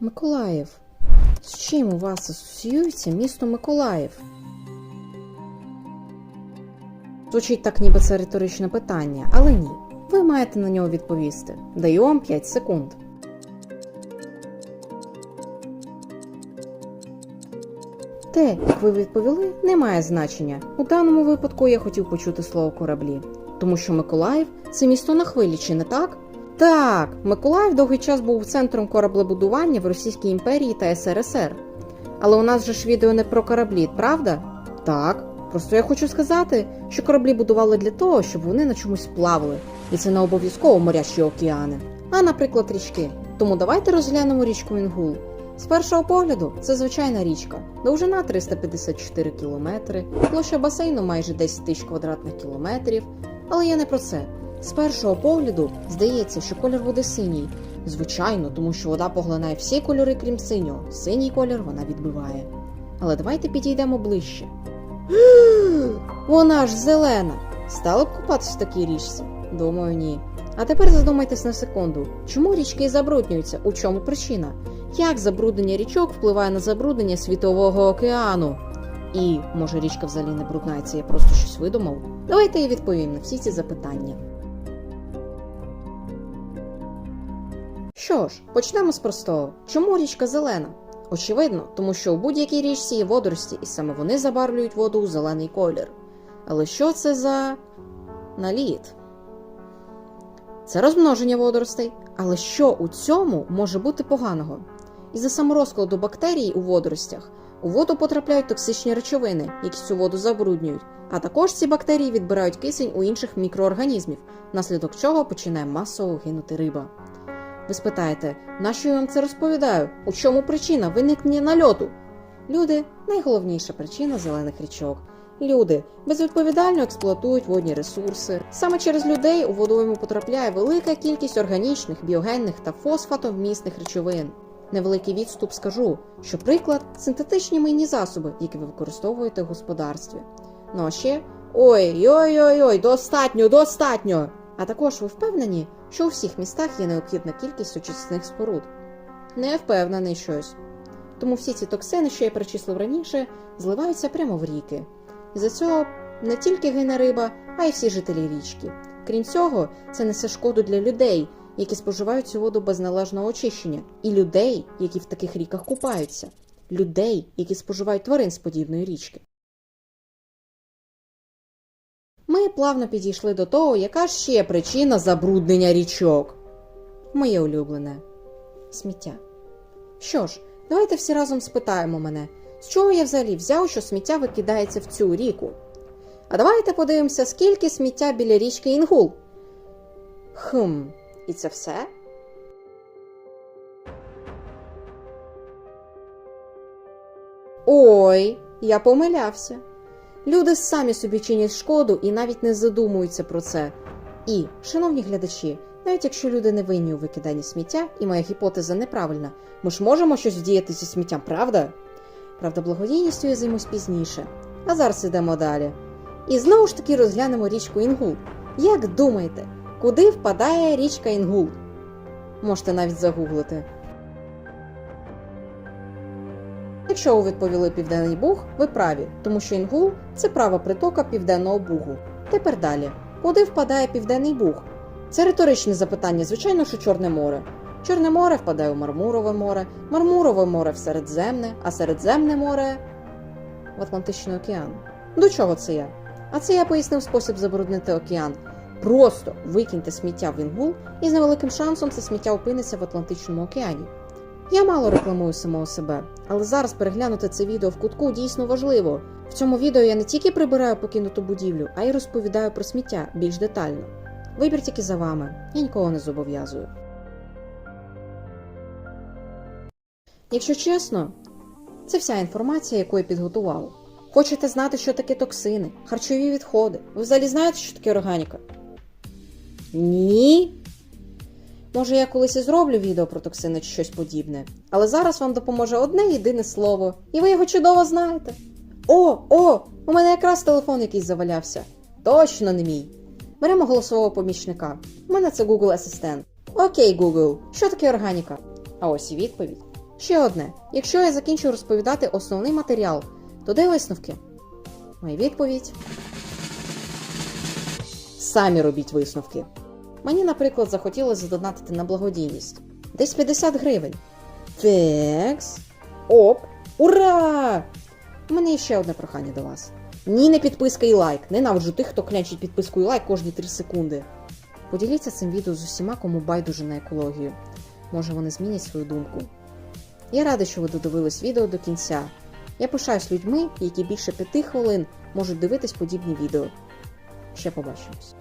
Миколаїв. З чим у вас асоціюється місто Миколаїв? Звучить так, ніби це риторичне питання, але ні. Ви маєте на нього відповісти. Даю вам 5 секунд. Те, як ви відповіли, не має значення. У даному випадку я хотів почути слово «кораблі». Тому що Миколаїв – це місто на хвилі, чи не так? Так, Миколаїв довгий час був центром кораблебудування в Російській імперії та СРСР. Але у нас же ж відео не про кораблі, правда? Так. Просто я хочу сказати, що кораблі будували для того, щоб вони на чомусь плавали. І це не обов'язково моря чи океани, а, наприклад, річки. Тому давайте розглянемо річку Інгул. З першого погляду, це звичайна річка. Довжина 354 кілометри, площа басейну майже 10 тисяч квадратних кілометрів. Але я не про це. З першого погляду здається, що колір води синій. Звичайно, тому що вода поглинає всі кольори, крім синього. Синій колір вона відбиває. Але давайте підійдемо ближче. Вона ж зелена! Стали б купатись в такій річці? Думаю, ні. А тепер задумайтесь на секунду. Чому річки забруднюються? У чому причина? Як забруднення річок впливає на забруднення Світового океану? І, може, річка взагалі не брудна, і це я просто щось видумав? Давайте я відповім на всі ці запитання. Що ж, почнемо з простого. Чому річка зелена? Очевидно, тому що у будь-якій річці є водорості, і саме вони забарвлюють воду у зелений колір. Але що це за наліт? Це розмноження водоростей. Але що у цьому може бути поганого? Із-за саморозкладу бактерій у водоростях у воду потрапляють токсичні речовини, які цю воду забруднюють. А також ці бактерії відбирають кисень у інших мікроорганізмів, внаслідок чого починає масово гинути риба. Ви спитаєте, нащо я вам це розповідаю? У чому причина виникнення нальоту? Люди – найголовніша причина зелених річок. Люди безвідповідально експлуатують водні ресурси. Саме через людей у водойму потрапляє велика кількість органічних, біогенних та фосфатовмісних речовин. Невеликий відступ скажу, що приклад – синтетичні мийні засоби, які ви використовуєте в господарстві. Ну а ще ой-ой-ой-ой, достатньо! А також ви впевнені, що у всіх містах є необхідна кількість очисних споруд? Не впевнений щось. Тому всі ці токсини, що я перечислив раніше, зливаються прямо в ріки. Із-за цього не тільки гине риба, а й всі жителі річки. Крім цього, це несе шкоду для людей, які споживають цю воду без належного очищення, і людей, які в таких ріках купаються, людей, які споживають тварин з подібної річки. Ми плавно підійшли до того, яка ще причина забруднення річок. Моє улюблене – сміття. Що ж, давайте всі разом спитаємо мене, з чого я взагалі взяв, що сміття викидається в цю ріку? А давайте подивимося, скільки сміття біля річки Інгул. І це все? Ой, я помилявся. Люди самі собі чинять шкоду і навіть не задумуються про це. І, шановні глядачі, навіть якщо люди не винні у викиданні сміття, і моя гіпотеза неправильна, ми ж можемо щось вдіяти зі сміттям, правда? Правда, благодійністю я займусь пізніше. А зараз йдемо далі. І знову ж таки розглянемо річку Інгул. Як думаєте, куди впадає річка Інгул? Можете навіть загуглити. Якщо ви відповіли Південний Буг, ви праві, тому що Інгул – це права притока Південного Бугу. Тепер далі. Куди впадає Південний Буг? Це риторичне запитання, звичайно, що Чорне море. Чорне море впадає у Мармурове море, Мармурове море в Середземне, а Середземне море – в Атлантичний океан. До чого це я? А це я пояснив спосіб забруднити океан. Просто викиньте сміття в Інгул, і з невеликим шансом це сміття опиниться в Атлантичному океані. Я мало рекламую самого себе, але зараз переглянути це відео в кутку дійсно важливо. В цьому відео я не тільки прибираю покинуту будівлю, а й розповідаю про сміття більш детально. Вибір тільки за вами, я нікого не зобов'язую. Якщо чесно, це вся інформація, яку я підготував. Хочете знати, що таке токсини, харчові відходи? Ви взагалі знаєте, що таке органіка? Ні? Може, я колись і зроблю відео про токсини чи щось подібне. Але зараз вам допоможе одне єдине слово. І ви його чудово знаєте. У мене якраз телефон якийсь завалявся. Точно не мій. Беремо голосового помічника. У мене це Google Асистент. Окей, Google, що таке органіка? А ось і відповідь. Ще одне. Якщо я закінчу розповідати основний матеріал, то де висновки? Моя відповідь. Самі робіть висновки. Мені, наприклад, захотілося задонатити на благодійність. Десь 50 гривень. Текс. Оп. Ура! У мене є ще одне прохання до вас. Ні, не підписка і лайк. Ненавиджу тих, хто клянчить підписку і лайк кожні 3 секунди. Поділіться цим відео з усіма, кому байдуже на екологію. Може, вони змінять свою думку. Я рада, що ви додивились відео до кінця. Я пишаюсь людьми, які більше 5 хвилин можуть дивитись подібні відео. Ще побачимось.